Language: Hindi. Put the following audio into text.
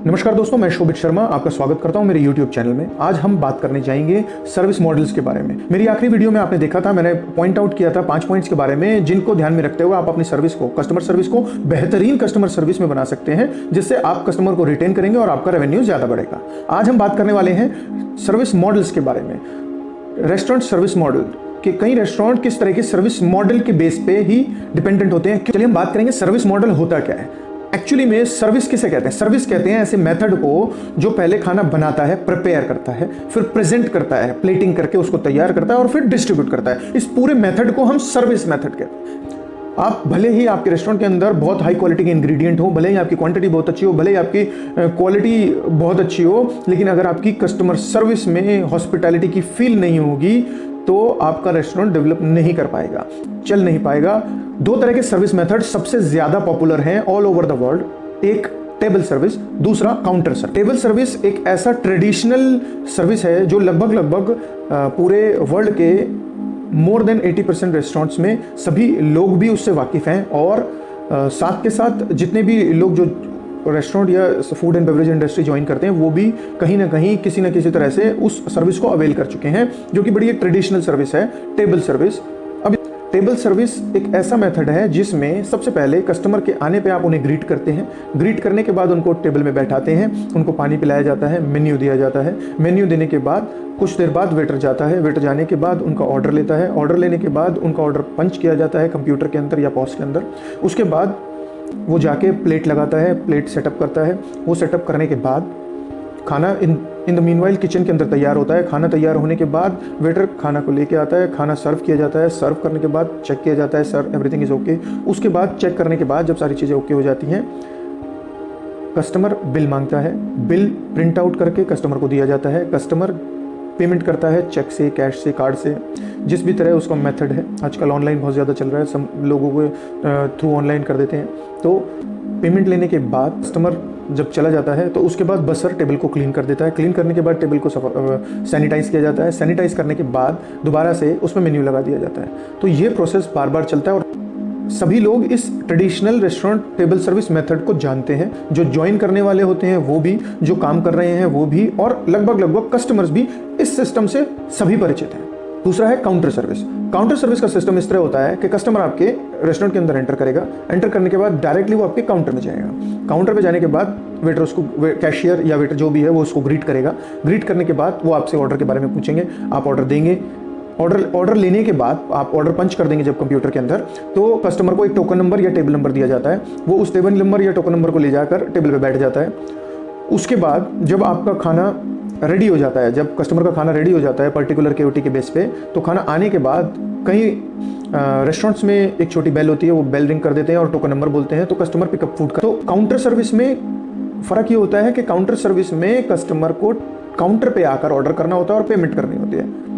नमस्कार दोस्तों, मैं शोभित शर्मा आपका स्वागत करता हूं मेरे YouTube चैनल में। आज हम बात करने जाएंगे सर्विस मॉडल्स के बारे में। मेरी आखिरी वीडियो में आपने देखा था, मैंने पॉइंट आउट किया था 5 पॉइंट्स के बारे में जिनको ध्यान में रखते हुए आप अपनी सर्विस को, कस्टमर सर्विस को बेहतरीन कस्टमर सर्विस में बना सकते हैं, जिससे आप कस्टमर को रिटेन करेंगे और आपका रेवेन्यू ज्यादा बढ़ेगा। आज हम बात करने वाले हैं सर्विस मॉडल्स के बारे में। रेस्टोरेंट सर्विस मॉडल कि कई रेस्टोरेंट किस तरह के सर्विस मॉडल के बेस पे ही डिपेंडेंट होते हैं। चलिए हम बात करेंगे सर्विस मॉडल होता क्या है। एक्चुअली में सर्विस किसे कहते हैं? सर्विस कहते हैं ऐसे मेथड को जो पहले खाना बनाता है, प्रिपेयर करता है, फिर प्रेजेंट करता है, प्लेटिंग करके उसको तैयार करता है और फिर डिस्ट्रीब्यूट करता है। इस पूरे मेथड को हम सर्विस मेथड कहते हैं। आप भले ही आपके रेस्टोरेंट के अंदर बहुत हाई क्वालिटी के इंग्रेडिएंट हो, भले ही आपकी क्वांटिटी बहुत अच्छी हो, भले ही आपकी क्वालिटी बहुत अच्छी हो, लेकिन अगर आपकी कस्टमर सर्विस में हॉस्पिटैलिटी की फील नहीं होगी तो आपका रेस्टोरेंट डेवलप नहीं कर पाएगा, चल नहीं पाएगा। 2 तरह के सर्विस मेथड सबसे ज्यादा पॉपुलर हैं ऑल ओवर द वर्ल्ड। एक टेबल सर्विस, दूसरा काउंटर सर्विस। टेबल सर्विस एक ऐसा ट्रेडिशनल सर्विस है जो लगभग पूरे वर्ल्ड के मोर देन 80% रेस्टोरेंट्स में सभी लोग भी उससे वाकिफ हैं, और साथ के साथ जितने भी लोग जो रेस्टोरेंट या food and beverage industry join करते हैं वो भी कहीं ना कहीं किसी न किसी तरह से उस सर्विस को अवेल कर चुके हैं, जो कि बड़ी एक ट्रेडिशनल सर्विस है, टेबल सर्विस। अब टेबल सर्विस एक ऐसा मेथड है जिसमें सबसे पहले कस्टमर के आने पे आप उन्हें ग्रीट करते हैं। ग्रीट करने के बाद उनको टेबल में बैठाते हैं, उनको पानी पिलाया जाता है, मेन्यू दिया जाता है। मेन्यू देने के बाद कुछ देर बाद वेटर जाता है, वेटर जाने के बाद उनका ऑर्डर लेता है। ऑर्डर लेने के बाद उनका ऑर्डर पंच किया जाता है कंप्यूटर के अंदर या पॉस के अंदर। उसके बाद वो जाके प्लेट लगाता है, प्लेट सेटअप करता है। वो सेटअप करने के बाद खाना इन द मीनवाइल किचन के अंदर तैयार होता है। खाना तैयार होने के बाद वेटर खाना को लेके आता है, खाना सर्व किया जाता है। सर्व करने के बाद चेक किया जाता है, सर एवरीथिंग इज ओके। उसके बाद चेक करने के बाद जब सारी चीज़ें ओके हो जाती हैं, कस्टमर बिल मांगता है। बिल प्रिंट आउट करके कस्टमर को दिया जाता है। कस्टमर पेमेंट करता है चेक से, कैश से, कार्ड से, जिस भी तरह उसका मेथड है। आजकल ऑनलाइन बहुत ज़्यादा चल रहा है, सब लोगों को थ्रू ऑनलाइन कर देते हैं। तो पेमेंट लेने के बाद कस्टमर जब चला जाता है तो उसके बाद बसर टेबल को क्लीन कर देता है। क्लीन करने के बाद टेबल को सैनिटाइज किया जाता है। सैनिटाइज करने के बाद दोबारा से उसमें मेन्यू लगा दिया जाता है। तो ये प्रोसेस बार बार चलता है और सभी लोग इस traditional restaurant table service method को जानते हैं। जो ज्वाइन करने वाले होते हैं वो भी, जो काम कर रहे हैं वो भी, और लगभग कस्टमर्स भी इस सिस्टम से सभी परिचित हैं। दूसरा है काउंटर सर्विस। काउंटर सर्विस का सिस्टम इस तरह होता है कि कस्टमर आपके रेस्टोरेंट के अंदर एंटर करेगा। एंटर करने के बाद डायरेक्टली वो आपके काउंटर में जाएगा। काउंटर पे जाने के बाद वेटर उसको, कैशियर या वेटर जो भी है वो उसको ग्रीट करेगा। ग्रीट करने के बाद वो आपसे ऑर्डर के बारे में पूछेंगे, आप ऑर्डर देंगे। ऑर्डर लेने के बाद आप ऑर्डर पंच कर देंगे जब कंप्यूटर के अंदर, तो कस्टमर को एक टोकन नंबर या टेबल नंबर दिया जाता है। वो उस टेबल नंबर या टोकन नंबर को ले जाकर टेबल पे बैठ जाता है। उसके बाद जब आपका खाना रेडी हो जाता है, जब कस्टमर का खाना रेडी हो जाता है पर्टिकुलर केओटी के बेस पे, तो खाना आने के बाद कई रेस्टोरेंट्स में एक छोटी बेल होती है, वो बेल रिंग कर देते हैं और टोकन नंबर बोलते हैं, तो कस्टमर पिकअप फूड का। तो काउंटर सर्विस में फ़र्क ये होता है कि काउंटर सर्विस में कस्टमर को काउंटर पे आकर ऑर्डर करना होता है और पेमेंट करनी होती है।